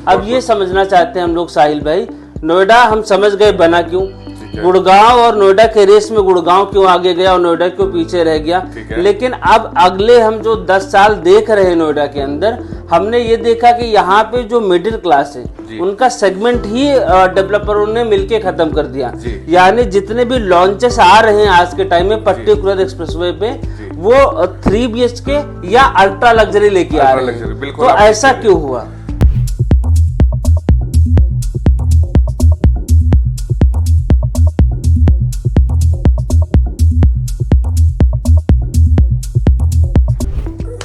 अब ये समझना चाहते हैं हम लोग साहिल भाई, नोएडा हम समझ गए बना क्यों, गुड़गांव और नोएडा के रेस में गुड़गांव क्यों आगे गया और नोएडा क्यों पीछे रह गया। लेकिन अब अगले हम जो 10 साल देख रहे हैं नोएडा के अंदर, हमने ये देखा कि यहाँ पे जो मिडिल क्लास है उनका सेगमेंट ही डेवलपरों ने मिलके खत्म कर दिया। यानी जितने भी लॉन्चेस आ रहे हैं आज के टाइम में पर्टिकुलर एक्सप्रेसवे पे, वो 3 BHK या अल्ट्रा लग्जरी लेके आ रहे हैं। तो ऐसा क्यों हुआ?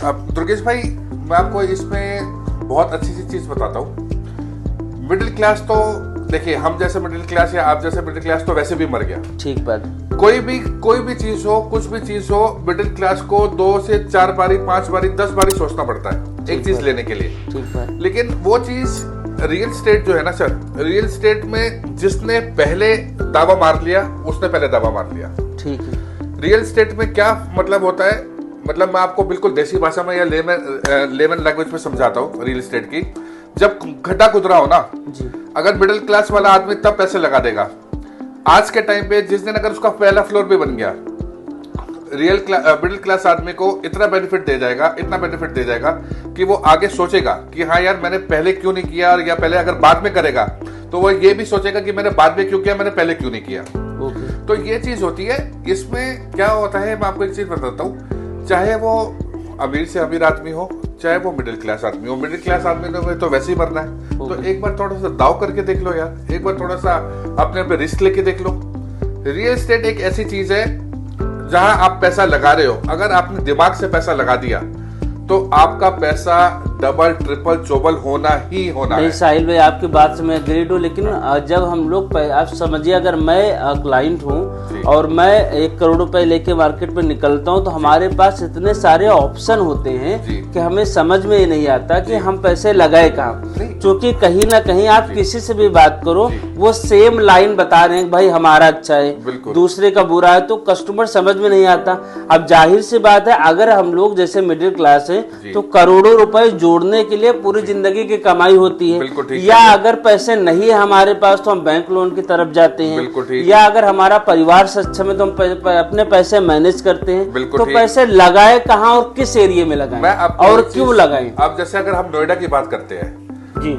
अब दुर्गेश भाई, मैं आपको इसमें बहुत अच्छी सी चीज बताता हूँ। मिडिल क्लास तो देखिए, हम जैसे मिडिल क्लास या आप जैसे मिडिल क्लास तो वैसे भी मर गया। ठीक बात। कोई भी चीज हो, कुछ भी चीज हो, मिडिल क्लास को 2 से 4 बारी, 5 बारी, 10 बारी सोचना पड़ता है एक चीज लेने के लिए। ठीक बात। लेकिन वो चीज रियल स्टेट जो है ना सर, रियल स्टेट में जिसने पहले दावा मार लिया उसने पहले दावा मार लिया। ठीक है। रियल स्टेट में क्या मतलब होता है, मतलब मैं आपको बिल्कुल देसी भाषा में या लेमन लैंग्वेज में समझाता हूँ रियल एस्टेट की। जब गड्ढा खुदरा हो ना जी, अगर मिडिल क्लास वाला आदमी तब पैसे लगा देगा। आज के टाइम पे जिस दिन अगर उसका पहला फ्लोर भी बन गया, मिडिल क्लास आदमी को इतना बेनिफिट दे जाएगा, इतना बेनिफिट दे जाएगा कि वो आगे सोचेगा कि हाँ यार मैंने पहले क्यों नहीं किया, या पहले अगर बाद में करेगा तो वो ये भी सोचेगा कि मैंने बाद में क्यों किया, मैंने पहले क्यों नहीं किया। तो ये चीज होती है। इसमें क्या होता है, मैं आपको एक चीज बताता हूँ, चाहे वो अमीर से अमीर आदमी हो, चाहे वो मिडिल क्लास आदमी हो, मिडिल क्लास आदमी ने तो वैसे ही मरना है। तो एक बार थोड़ा सा दाव करके देख लो यार, एक बार थोड़ा सा अपने पे रिस्क लेके देख लो। रियल एस्टेट एक ऐसी चीज है जहां आप पैसा लगा रहे हो, अगर आपने दिमाग से पैसा लगा दिया तो आपका पैसा डबल ट्रिपल चौबल होना ही होना है। साहिल भाई आपकी बात से मैं एग्रीड हूँ, लेकिन जब हम लोग, आप समझिए अगर मैं क्लाइंट हूँ और मैं 1 करोड़ रुपए लेके मार्केट में निकलता हूँ, तो हमारे पास इतने सारे ऑप्शन होते हैं कि हमें समझ में ही नहीं आता कि हम पैसे लगाए कहाँ। क्योंकि कहीं ना कहीं आप किसी से भी बात करो, वो सेम लाइन बता रहे हैं, भाई हमारा अच्छा है, दूसरे का बुरा है, तो कस्टमर समझ में नहीं आता। अब जाहिर सी बात है, अगर हम लोग जैसे मिडिल क्लास है तो करोड़ों रुपए जोड़ने के लिए पूरी जिंदगी की कमाई होती है, या अगर पैसे नहीं है हमारे पास तो हम बैंक लोन की तरफ जाते हैं, या अगर हमारा परिवार सक्षम है तो हम अपने पैसे मैनेज करते हैं। तो पैसे लगाए कहाँ और किस एरिया में लगाएं और क्यों लगाएं? अब जैसे अगर हम नोएडा की बात करते हैं,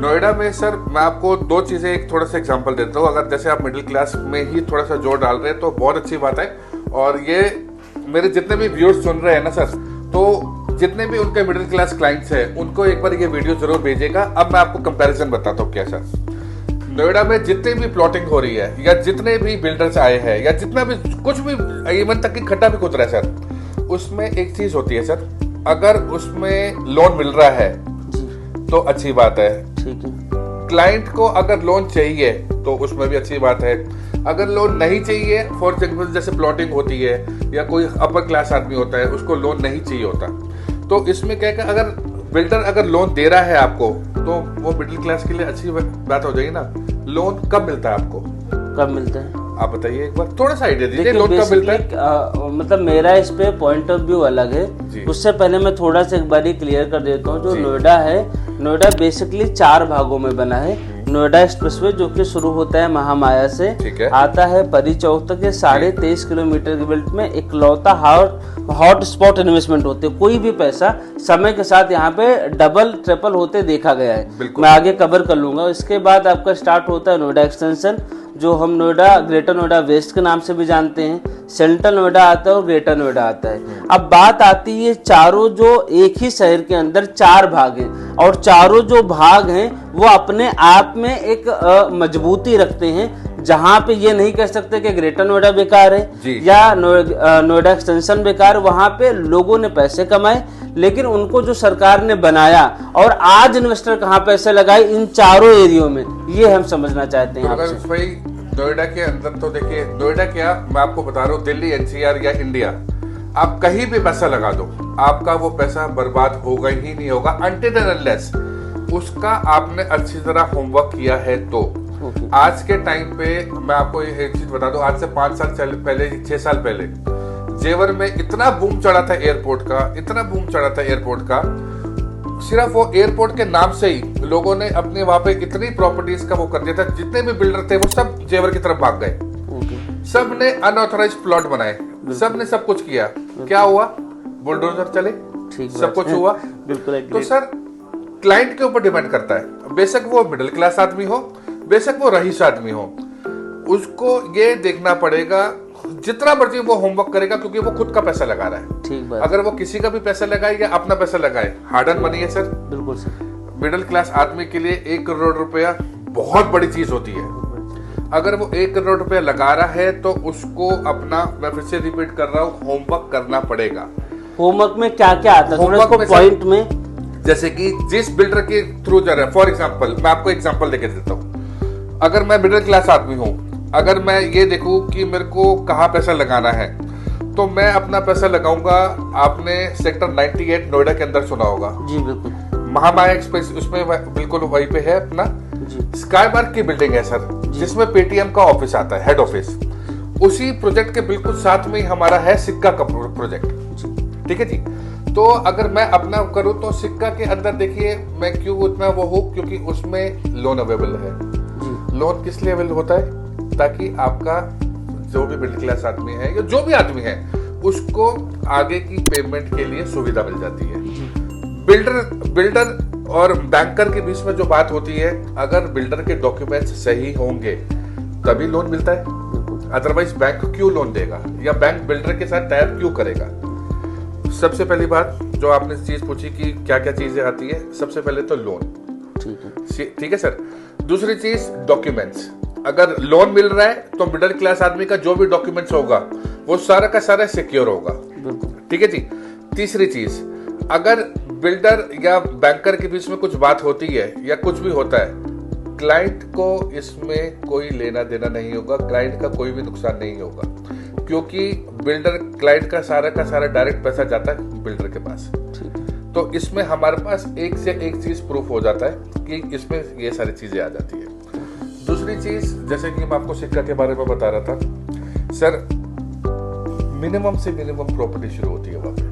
नोएडा में सर मैं आपको 2 चीजें, एक थोड़ा सा एग्जांपल देता हूँ। अगर जैसे आप मिडिल क्लास में ही थोड़ा सा जोर डाल रहे हैं तो बहुत अच्छी बात है। और ये मेरे जितने भी व्यूअर्स सुन रहे हैं ना सर, तो जितने भी उनके मिडिल क्लास क्लाइंट्स हैं उनको एक बार ये वीडियो जरूर भेजिएगा। अब मैं आपको कंपैरिजन बताता हूँ क्या सर, नोएडा में जितने भी प्लॉटिंग हो रही है, या जितने भी बिल्डर्स आए हैं, या जितना भी कुछ भी, इवन तक कि खड्डा भी खुद रहा है सर, उसमें एक चीज होती है सर, अगर उसमें लोन मिल रहा है तो अच्छी बात है। ठीक है। क्लाइंट को अगर लोन चाहिए तो उसमें भी अच्छी बात है। अगर लोन नहीं चाहिए, फॉर एग्जाम्पल जैसे प्लॉटिंग होती है या कोई अपर क्लास आदमी होता है उसको लोन नहीं चाहिए होता, तो इसमें क्या है, अगर बिल्डर अगर लोन दे रहा है आपको तो वो मिडिल क्लास के लिए अच्छी बात हो जाएगी ना। लोन कब मिलता है आपको, कब मिलता है आप बताइए, एक बार थोड़ा सा आइडिया दीजिए, लोन कब मिलता है? मतलब मेरा इस पे पॉइंट ऑफ व्यू अलग है। उससे पहले मैं थोड़ा सा एक बार क्लियर कर देता हूँ। जो नोएडा है, नोएडा बेसिकली 4 भागों में बना है। नोएडा एक्सप्रेसवे जो कि शुरू होता है महामाया से, आता है परी चौक तक, 23.5 किलोमीटर के बेल्ट में इकलौता हॉट स्पॉट इन्वेस्टमेंट होते हैं। कोई भी पैसा समय के साथ यहाँ पे डबल ट्रिपल होते देखा गया है। मैं आगे कवर कर लूंगा। इसके बाद आपका स्टार्ट होता है नोएडा एक्सटेंशन, जो हम नोएडा, ग्रेटर नोएडा वेस्ट के नाम से भी जानते हैं। सेंट्रल नोएडा आता है और ग्रेटर नोएडा आता है। अब बात आती है चारों, जो एक ही शहर के अंदर 4 भाग हैं, और चारों जो भाग हैं वो अपने आप में एक मजबूती रखते हैं। जहां पे ये नहीं कह सकते कि ग्रेटर नोएडा बेकार है या नोएडा एक्सटेंशन बेकार, वहां पे लोगों ने पैसे कमाए, लेकिन उनको जो सरकार ने बनाया और आज इन्वेस्टर कहाँ पैसे लगाए इन चारों एरियो में, ये हम समझना चाहते हैं आपसे। भाई नोएडा के अंदर तो देखिए, नोएडा क्या, मैं आपको बता रहा हूँ, दिल्ली एनसीआर या इंडिया, आप कहीं भी पैसा लगा दो, आपका वो पैसा बर्बाद होगा ही नहीं होगा, अनटिल एंड अनलेस उसका आपने अच्छी तरह होमवर्क किया है। तो आज के टाइम पे मैं आपको एक चीज बता दूं, आज से 5 साल पहले, 6 साल पहले जेवर में इतना बूम चढ़ा था एयरपोर्ट का, इतना बूम चढ़ा था एयरपोर्ट का, सिर्फ वो एयरपोर्ट के नाम से ही लोगों ने अपने वहां पे इतनी प्रॉपर्टीज का वो कर दिया था, जितने भी बिल्डर थे वो सब जेवर की तरफ भाग गए। सब ने अनऑथराइज प्लॉट बनाए, सब ने सब कुछ किया। क्या हुआ? बुलडोजर चले, सब कुछ हुआ। बिल्कुल। तो सर क्लाइंट के ऊपर डिपेंड करता है, बेशक वो मिडिल क्लास आदमी हो, बेशक वो रईस आदमी हो, उसको ये देखना पड़ेगा जितना मर्जी वो होमवर्क करेगा, क्योंकि वो खुद का पैसा लगा रहा है। ठीक बात। अगर वो किसी का भी पैसा लगाए या अपना पैसा लगाए, हार्ड अर्न मनी है सर। बिल्कुल सर। मिडिल क्लास आदमी के लिए 1 करोड़ रुपया बहुत बड़ी चीज होती है। अगर वो 1 करोड़ रुपया लगा रहा है तो उसको अपना, मैं फिर से रिपीट कर रहा हूँ, होमवर्क करना पड़ेगा। होमवर्क में क्या क्या आता है होमवर्क में पॉइंट में? जैसे कि जिस बिल्डर के थ्रू जा रहा है, फॉर एग्जाम्पल मैं आपको एग्जाम्पल देके देता हूँ। अगर मैं मिडिल क्लास आदमी हूँ, अगर मैं ये देखूं कि मेरे को कहाँ पैसा लगाना है, तो मैं अपना पैसा लगाऊंगा। आपने सेक्टर 98 नोएडा के अंदर सुना होगा। जी बिल्कुल। महामाया एक्सप्रेस उसमें बिल्कुल वहीं पे है अपना स्काई मार्क की बिल्डिंग है सर, जिसमें पेटीएम का ऑफिस आता है, हेड ऑफिस। उसी प्रोजेक्ट के बिल्कुल साथ में ही हमारा है सिक्का का प्रोजेक्ट। ठीक है जी। तो अगर मैं अपना करूं तो सिक्का के अंदर देखिए मैं क्यों उतना वो हूं, क्योंकि उसमें लोन अवेलेबल है। लोन किस लिए अवेलेबल होता है? ताकि आपका जो भी मिडिल क्लास आदमी है या जो भी आदमी है, उसको आगे की पेमेंट के लिए सुविधा मिल जाती है। बिल्डर और बैंकर के बीच में जो बात होती है, अगर बिल्डर के डॉक्यूमेंट्स सही होंगे तभी लोन मिलता है, अदरवाइज बैंक क्यों लोन देगा या बैंक बिल्डर के साथ टाइप क्यों करेगा? सबसे पहली बात जो आपने चीज पूछी कि क्या क्या चीजें आती है, सबसे पहले तो लोन। ठीक है सर। दूसरी चीज डॉक्यूमेंट्स। अगर लोन मिल रहा है तो मिडिल क्लास आदमी का जो भी डॉक्यूमेंट्स होगा वो सारा का सारा सिक्योर होगा। ठीक है जी। तीसरी चीज, अगर बिल्डर या बैंकर के बीच में कुछ बात होती है या कुछ भी होता है, क्लाइंट को इसमें कोई लेना देना नहीं होगा, क्लाइंट का कोई भी नुकसान नहीं होगा, क्योंकि बिल्डर क्लाइंट का सारा डायरेक्ट पैसा जाता है बिल्डर के पास। तो इसमें हमारे पास एक से एक चीज प्रूफ हो जाता है कि इसमें ये सारी चीजें आ जाती है। दूसरी चीज, जैसे कि मैं आपको सिक्का के बारे में बता रहा था सर, मिनिमम से मिनिमम प्रॉपर्टी शुरू होती है वहां पे।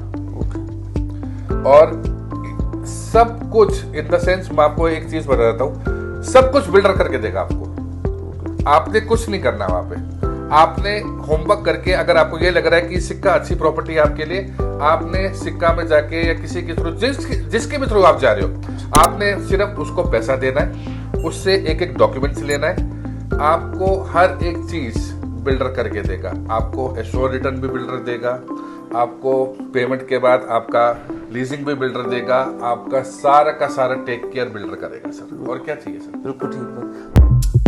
और सब कुछ इन द सेंस, मैं आपको एक चीज बता देता हूं, सब कुछ बिल्डर करके देगा आपको। आपने कुछ नहीं करना वहां पे। आपने होमवर्क करके, अगर आपको ये लग रहा है कि सिक्का अच्छी प्रॉपर्टी है आपके लिए, आपने सिक्का में जाके या किसी के थ्रू, जिसके भी थ्रू आप जा रहे हो, आपने सिर्फ उसको पैसा देना है, उससे एक एक डॉक्यूमेंट्स लेना है। आपको हर एक चीज बिल्डर करके देगा। आपको एश्योर रिटर्न भी बिल्डर देगा, आपको पेमेंट के बाद आपका लीजिंग भी बिल्डर देगा, आपका सारा का सारा टेक केयर बिल्डर करेगा सर। और क्या चाहिए सर? बिल्कुल ठीक है।